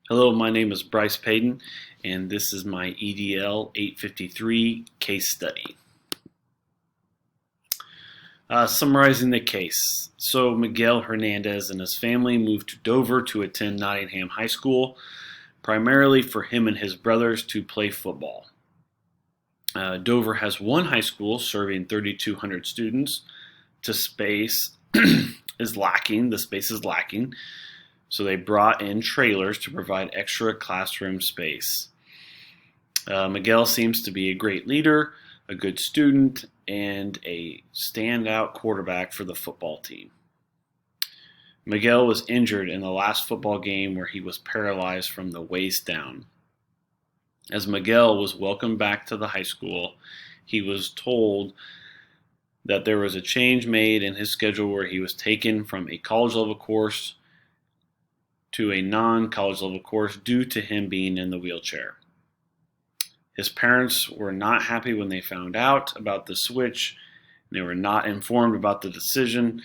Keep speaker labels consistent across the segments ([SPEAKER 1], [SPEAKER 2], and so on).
[SPEAKER 1] Hello, my name is Bryce Payton, and this is my EDL 853 case study. Summarizing the case. So Miguel Hernandez and his family moved to Dover to attend Nottingham High School, primarily for him and his brothers to play football. Dover has one high school serving 3,200 students. The space is lacking. So they brought in trailers to provide extra classroom space. Miguel seems to be a great leader, a good student, and a standout quarterback for the football team. Miguel was injured in the last football game where he was paralyzed from the waist down. As Miguel was welcomed back to the high school, he was told that there was a change made in his schedule where he was taken from a college level course to a non-college level course due to him being in the wheelchair. His parents were not happy when they found out about the switch. They were not informed about the decision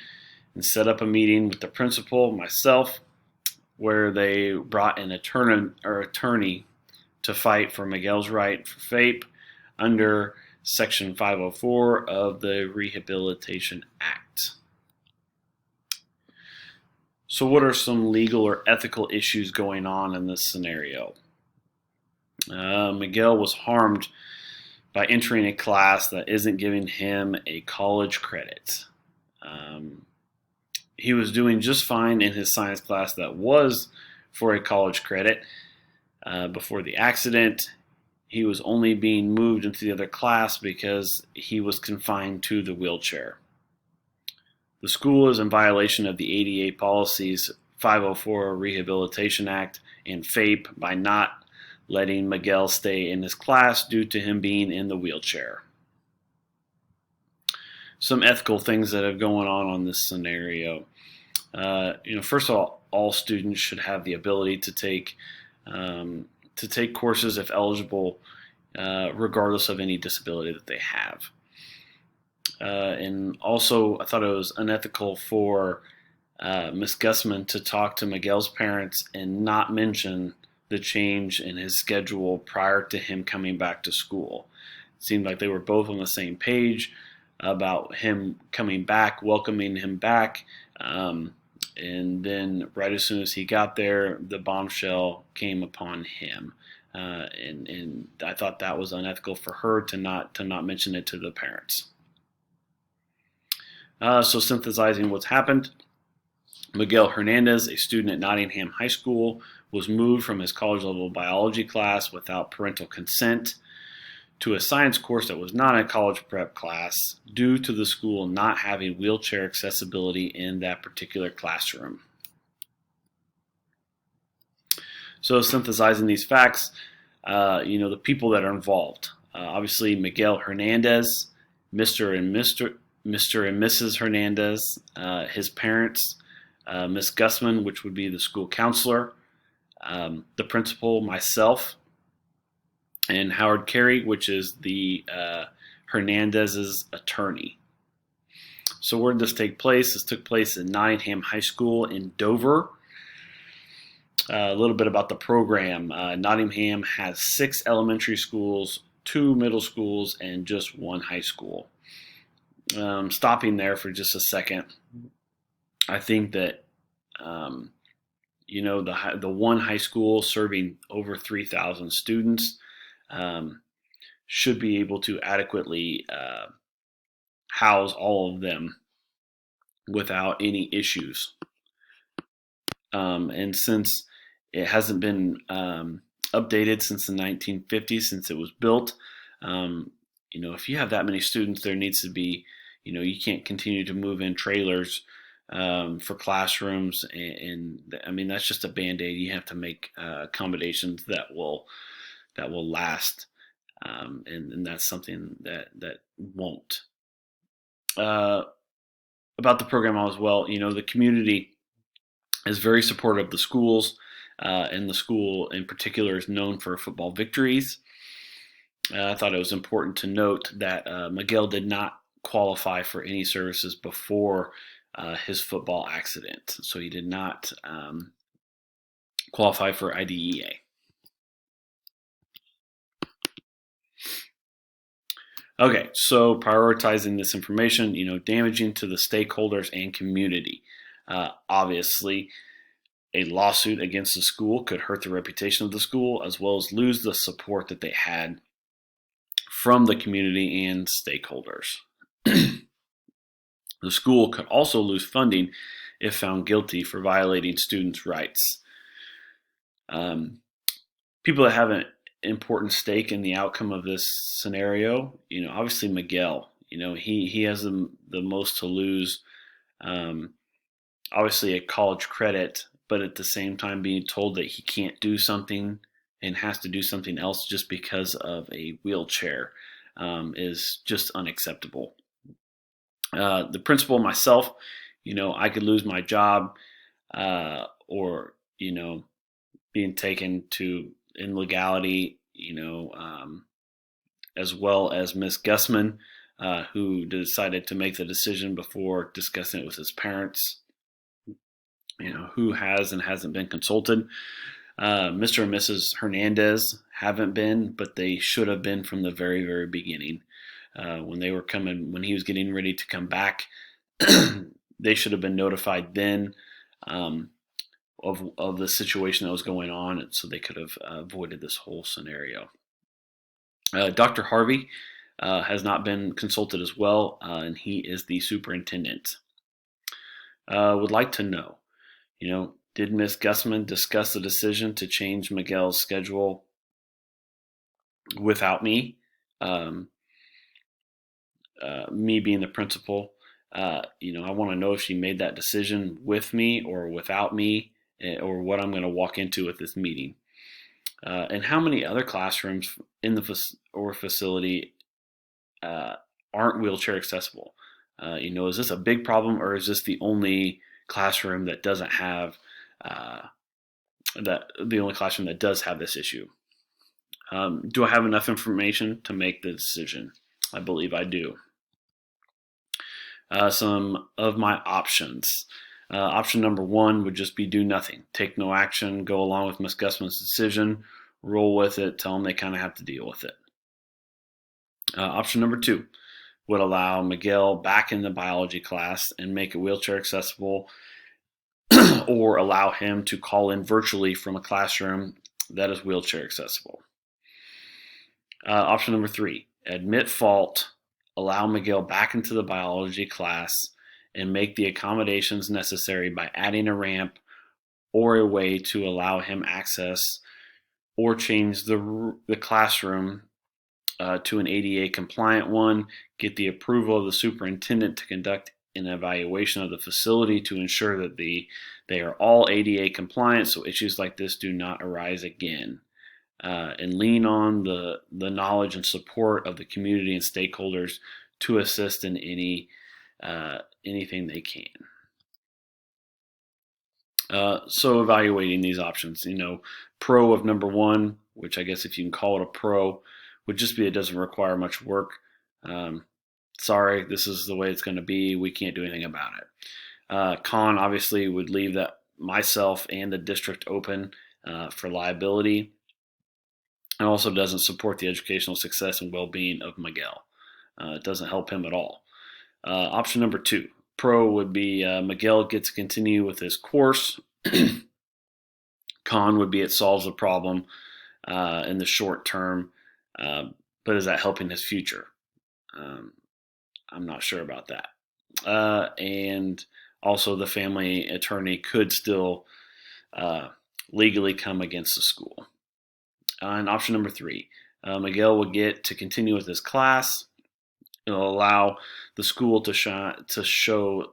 [SPEAKER 1] and set up a meeting with the principal, myself, where they brought an attorney to fight for Miguel's right for FAPE under Section 504 of the Rehabilitation Act. So what are some legal or ethical issues going on in this scenario? Miguel was harmed by entering a class that isn't giving him a college credit. He was doing just fine in his science class that was for a college credit. Before the accident, he was only being moved into the other class because he was confined to the wheelchair. The school is in violation of the ADA policies 504 Rehabilitation Act and FAPE by not letting Miguel stay in his class due to him being in the wheelchair. Some ethical things that are going on this scenario. First of all students should have the ability to take courses if eligible, regardless of any disability that they have. And also, I thought it was unethical for Ms. Gussman to talk to Miguel's parents and not mention the change in his schedule prior to him coming back to school. It seemed like they were both on the same page about him coming back, welcoming him back, and then right as soon as he got there, the bombshell came upon him. And I thought that was unethical for her to not mention it to the parents. So synthesizing what's happened, Miguel Hernandez, a student at Nottingham High School, was moved from his college level biology class without parental consent to a science course that was not a college prep class due to the school not having wheelchair accessibility in that particular classroom. So synthesizing these facts, the people that are involved. Obviously, Miguel Hernandez, Mr. and Mrs. Hernandez, his parents, Ms. Gussman, which would be the school counselor, the principal, myself, and Howard Carey, which is the Hernandez's attorney. So where did this take place? This took place at Nottingham High School in Dover. A little bit about the program. Nottingham has 6 elementary schools, 2 middle schools, and just 1 high school. Stopping there for just a second, I think that the one high school serving over 3,000 students should be able to adequately house all of them without any issues. And since it hasn't been updated since the 1950s, since it was built, if you have that many students, there needs to be, you can't continue to move in trailers for classrooms, and I mean that's just a band-aid. You have to make accommodations that will last, and that's something that won't. About the program as well, the community is very supportive of the schools, and the school in particular is known for football victories. I thought it was important to note that Miguel did not qualify for any services before his football accident, so he did not qualify for IDEA. Okay, so prioritizing this information, damaging to the stakeholders and community. Obviously, a lawsuit against the school could hurt the reputation of the school as well as lose the support that they had from the community and stakeholders. The school could also lose funding if found guilty for violating students' rights. People that have an important stake in the outcome of this scenario, obviously Miguel, he has the most to lose. Obviously a college credit, but at the same time being told that he can't do something and has to do something else just because of a wheelchair is just unacceptable. The principal myself, I could lose my job or, being taken to illegality, as well as Miss Gussman, who decided to make the decision before discussing it with his parents, who has and hasn't been consulted. Mr. and Mrs. Hernandez haven't been, but they should have been from the very, very beginning. When he was getting ready to come back, they should have been notified then of the situation that was going on, and so they could have avoided this whole scenario. Dr. Harvey has not been consulted as well, and he is the superintendent. Would like to know, did Ms. Gussman discuss the decision to change Miguel's schedule without me? Me being the principal, I want to know if she made that decision with me or without me, or what I'm going to walk into at this meeting. And how many other classrooms in the facility aren't wheelchair accessible? Is this a big problem, or is this the only classroom that doesn't have the only classroom that does have this issue? Do I have enough information to make the decision? I believe I do. Some of my options. Option number one would just be do nothing. Take no action, go along with Ms. Gussman's decision, roll with it, tell them they kind of have to deal with it. Option number two would allow Miguel back in the biology class and make it wheelchair accessible, or allow him to call in virtually from a classroom that is wheelchair accessible. Option number three, admit fault, allow Miguel back into the biology class, and make the accommodations necessary by adding a ramp or a way to allow him access, or change the classroom to an ADA compliant one, get the approval of the superintendent to conduct an evaluation of the facility to ensure that they are all ADA compliant so issues like this do not arise again, and lean on the knowledge and support of the community and stakeholders to assist in anything they can. So evaluating these options, pro of number one, which I guess if you can call it a pro, would just be it doesn't require much work. Sorry, this is the way it's going to be. We can't do anything about it. Con obviously would leave that myself and the district open for liability, and also doesn't support the educational success and well-being of Miguel. It doesn't help him at all. Option number two, pro, would be Miguel gets to continue with his course. Con would be it solves the problem in the short term, but is that helping his future? I'm not sure about that. And also the family attorney could still legally come against the school. And option number three, Miguel will get to continue with his class. It'll allow the school to show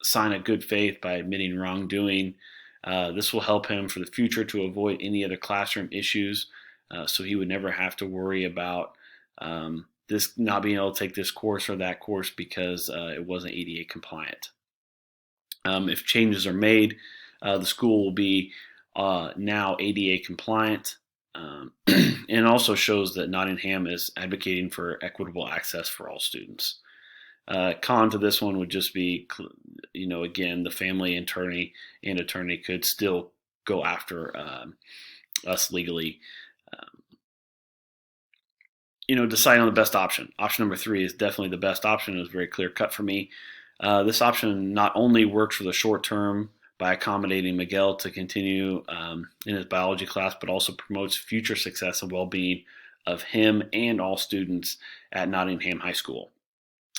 [SPEAKER 1] sign of good faith by admitting wrongdoing. This will help him for the future to avoid any other classroom issues, so he would never have to worry about this not being able to take this course or that course because it wasn't ADA compliant. If changes are made, the school will be now ADA compliant. And also shows that Nottingham is advocating for equitable access for all students. Con to this one would just be, again, the family attorney could still go after us legally. Decide on the best option. Option number 3 is definitely the best option. It was very clear cut for me. This option not only works for the short term by accommodating Miguel to continue in his biology class, but also promotes future success and well-being of him and all students at Nottingham High School.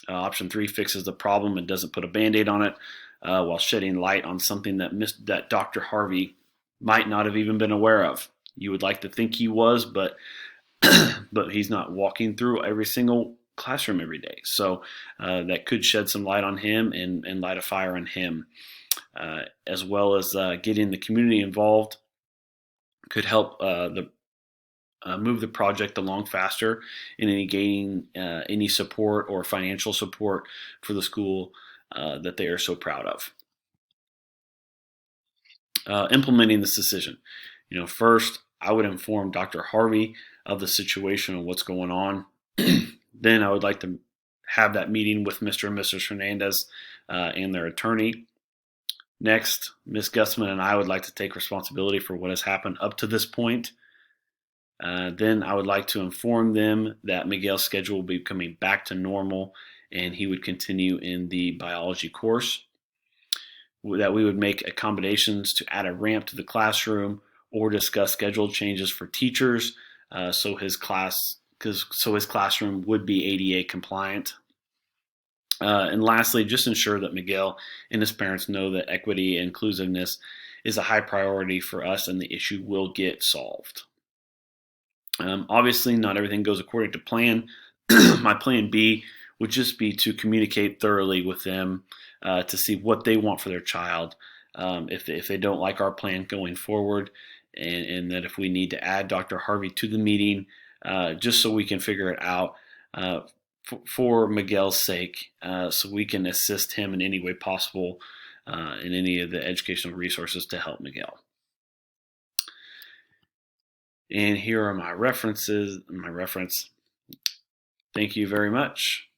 [SPEAKER 1] Option 3 fixes the problem and doesn't put a Band-Aid on it, while shedding light on something that Dr. Harvey might not have even been aware of. You would like to think he was, but he's not walking through every single classroom every day. So that could shed some light on him and light a fire on him, as well as getting the community involved could help move the project along faster in gaining any support or financial support for the school that they are so proud of. Implementing this decision. First, I would inform Dr. Harvey of the situation and what's going on. Then I would like to have that meeting with Mr. and Mrs. Hernandez and their attorney. Next, Ms. Gussman and I would like to take responsibility for what has happened up to this point. Then I would like to inform them that Miguel's schedule will be coming back to normal and he would continue in the biology course. That we would make accommodations to add a ramp to the classroom or discuss schedule changes for teachers so his classroom would be ADA compliant. And lastly, just ensure that Miguel and his parents know that equity and inclusiveness is a high priority for us and the issue will get solved. Obviously, not everything goes according to plan. My plan B would just be to communicate thoroughly with them to see what they want for their child. If they don't like our plan going forward, and that if we need to add Dr. Harvey to the meeting, just so we can figure it out for Miguel's sake, so we can assist him in any way possible in any of the educational resources to help Miguel. And here are my references. Thank you very much.